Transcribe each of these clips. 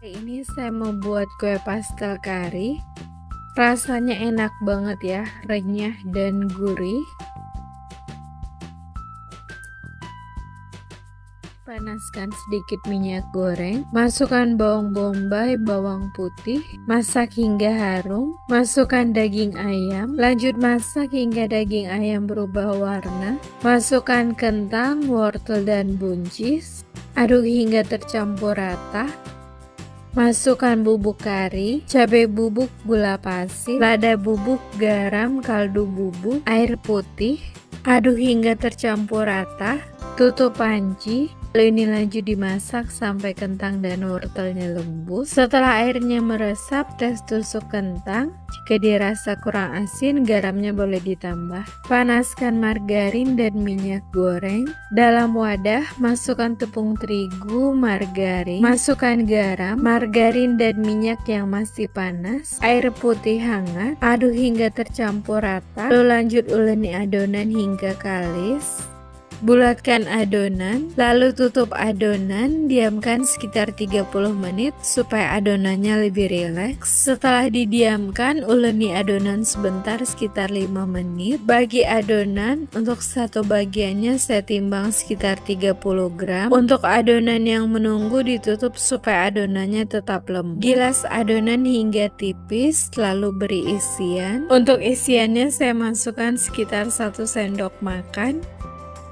Ini saya mau buat kue pastel kari. Rasanya enak banget ya, renyah dan gurih. Panaskan sedikit minyak goreng, masukkan bawang bombay, bawang putih, masak hingga harum, masukkan daging ayam, lanjut masak hingga daging ayam berubah warna, masukkan kentang, wortel dan buncis, aduk hingga tercampur rata. Masukkan bubuk kari, cabai bubuk, gula pasir, lada bubuk, garam, kaldu bubuk, air putih. Aduk hingga tercampur rata. Tutup panci. Lalu ini lanjut dimasak sampai kentang dan wortelnya lembut. Setelah airnya meresap, tes tusuk kentang. Jika dirasa kurang asin, garamnya boleh ditambah. Panaskan margarin dan minyak goreng. Dalam wadah, masukkan tepung terigu, margarin, masukkan garam, margarin dan minyak yang masih panas, air putih hangat, aduk hingga tercampur rata. Lalu lanjut uleni adonan hingga kalis. Bulatkan adonan, lalu tutup adonan, diamkan sekitar 30 menit supaya adonannya lebih rileks. Setelah didiamkan, uleni adonan sebentar sekitar 5 menit. Bagi adonan, untuk satu bagiannya saya timbang sekitar 30 gram. Untuk adonan yang menunggu ditutup supaya adonannya tetap lembut. Gilas adonan hingga tipis, lalu beri isian. Untuk isiannya saya masukkan sekitar 1 sendok makan.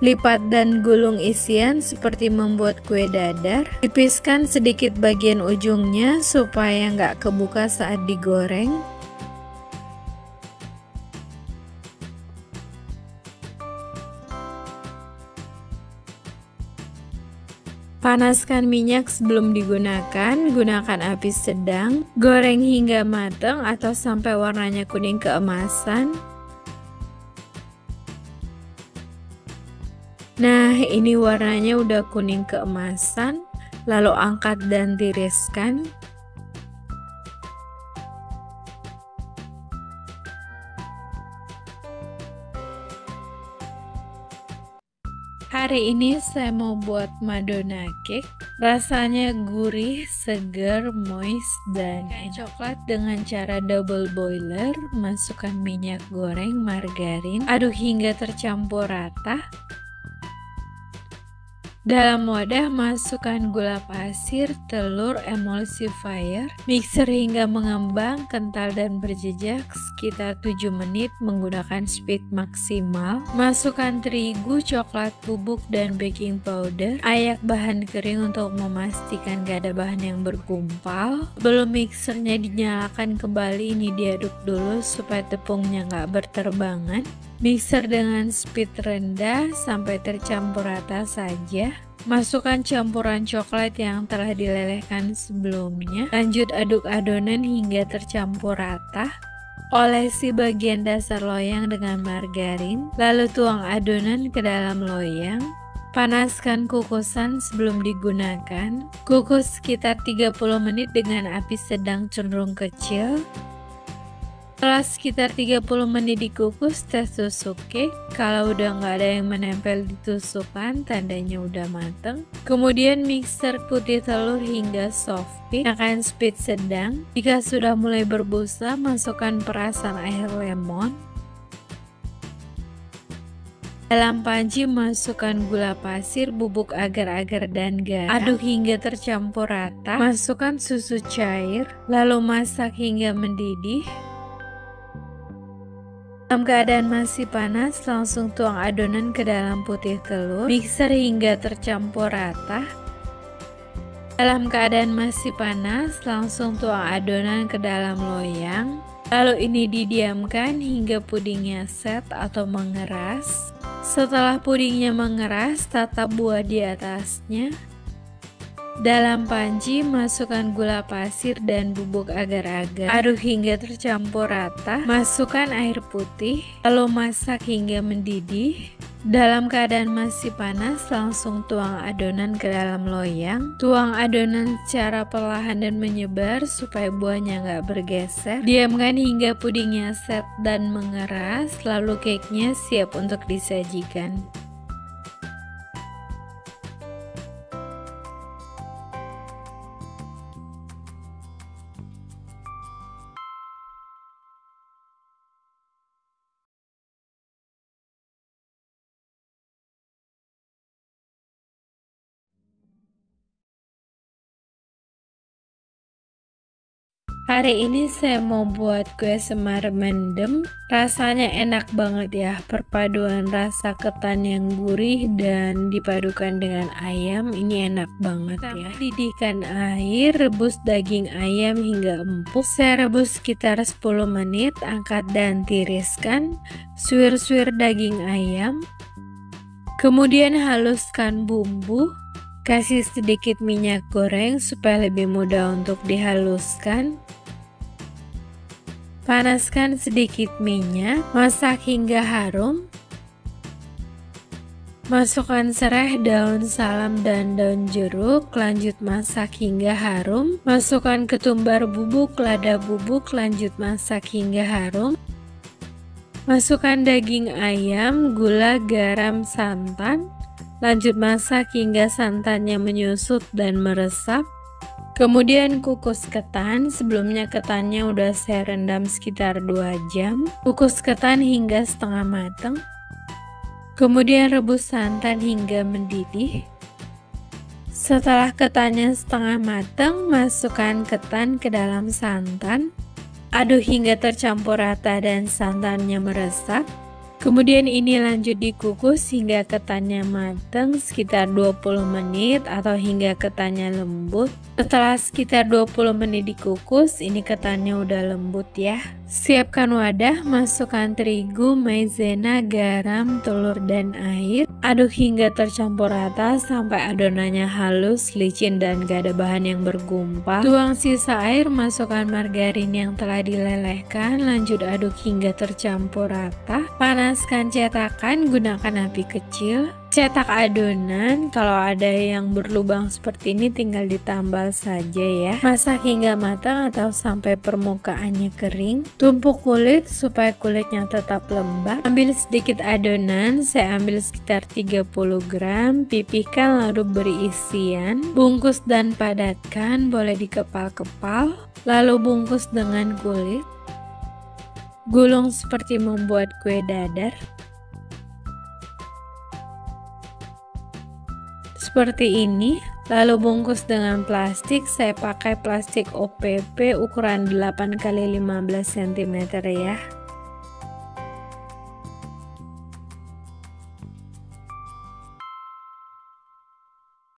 Lipat dan gulung isian seperti membuat kue dadar. Tipiskan sedikit bagian ujungnya supaya nggak kebuka saat digoreng. Panaskan minyak sebelum digunakan, gunakan api sedang. Goreng hingga matang atau sampai warnanya kuning keemasan. Nah, ini warnanya udah kuning keemasan, lalu angkat dan tiriskan. Hari ini saya mau buat Madonna cake. Rasanya gurih, segar, moist, dan coklat dengan cara double boiler. Masukkan minyak goreng, margarin, aduk hingga tercampur rata. Dalam wadah masukkan gula pasir, telur, emulsifier, mixer hingga mengembang, kental dan berjejak sekitar 7 menit menggunakan speed maksimal. Masukkan terigu, coklat bubuk dan baking powder. Ayak bahan kering untuk memastikan gak ada bahan yang bergumpal. Sebelum mixernya dinyalakan kembali, ini diaduk dulu supaya tepungnya gak berterbangan. Mixer dengan speed rendah sampai tercampur rata saja. Masukkan campuran coklat yang telah dilelehkan sebelumnya. Lanjut aduk adonan hingga tercampur rata. Olesi bagian dasar loyang dengan margarin. Lalu tuang adonan ke dalam loyang. Panaskan kukusan sebelum digunakan. Kukus sekitar 30 menit dengan api sedang cenderung kecil. Setelah sekitar 30 menit dikukus, tes tusuk cake. Kalau udah nggak ada yang menempel di tusukan, tandanya udah mateng. Kemudian mixer putih telur hingga soft peak. Nyalakan speed sedang. Jika sudah mulai berbusa, masukkan perasan air lemon. Dalam panci masukkan gula pasir, bubuk agar-agar dan garam. Aduk hingga tercampur rata. Masukkan susu cair, lalu masak hingga mendidih. Dalam keadaan masih panas, langsung tuang adonan ke dalam putih telur. Mixer hingga tercampur rata. Dalam keadaan masih panas, langsung tuang adonan ke dalam loyang. Lalu ini didiamkan hingga pudingnya set atau mengeras. Setelah pudingnya mengeras, tata buah di atasnya. Dalam panci masukkan gula pasir dan bubuk agar-agar. Aduk hingga tercampur rata. Masukkan air putih, lalu masak hingga mendidih. Dalam keadaan masih panas, langsung tuang adonan ke dalam loyang. Tuang adonan secara perlahan dan menyebar supaya buahnya nggak bergeser. Diamkan hingga pudingnya set dan mengeras, lalu cake-nya siap untuk disajikan. Hari ini saya mau buat kue semar mendem. Rasanya enak banget ya, perpaduan rasa ketan yang gurih dan dipadukan dengan ayam. Ini enak banget ya. Didihkan air, rebus daging ayam hingga empuk. Saya rebus sekitar 10 menit, angkat dan tiriskan. Suir-suir daging ayam. Kemudian haluskan bumbu. Kasih sedikit minyak goreng supaya lebih mudah untuk dihaluskan. Panaskan sedikit minyak, masak hingga harum. Masukkan serai, daun salam dan daun jeruk, lanjut masak hingga harum. Masukkan ketumbar bubuk, lada bubuk, lanjut masak hingga harum. Masukkan daging ayam, gula, garam, santan. Lanjut masak hingga santannya menyusut dan meresap. Kemudian kukus ketan. Sebelumnya ketannya udah saya rendam sekitar 2 jam. Kukus ketan hingga setengah matang. Kemudian rebus santan hingga mendidih. Setelah ketannya setengah matang, masukkan ketan ke dalam santan. Aduk hingga tercampur rata dan santannya meresap. Kemudian ini lanjut dikukus hingga ketannya matang sekitar 20 menit atau hingga ketannya lembut. Setelah sekitar 20 menit dikukus, ini ketannya udah lembut ya. Siapkan wadah, masukkan terigu, maizena, garam, telur dan air. Aduk hingga tercampur rata sampai adonannya halus, licin dan gak ada bahan yang bergumpal. Tuang sisa air, masukkan margarin yang telah dilelehkan, lanjut aduk hingga tercampur rata. Panaskan cetakan, gunakan api kecil. Cetak adonan, kalau ada yang berlubang seperti ini tinggal ditambal saja ya. Masak hingga matang atau sampai permukaannya kering. Tumpuk kulit supaya kulitnya tetap lembab. Ambil sedikit adonan, saya ambil sekitar 30 gram. Pipihkan lalu beri isian. Bungkus dan padatkan, boleh dikepal-kepal. Lalu bungkus dengan kulit. Gulung seperti membuat kue dadar. Seperti ini, lalu bungkus dengan plastik. Saya pakai plastik OPP ukuran 8 x 15 cm ya.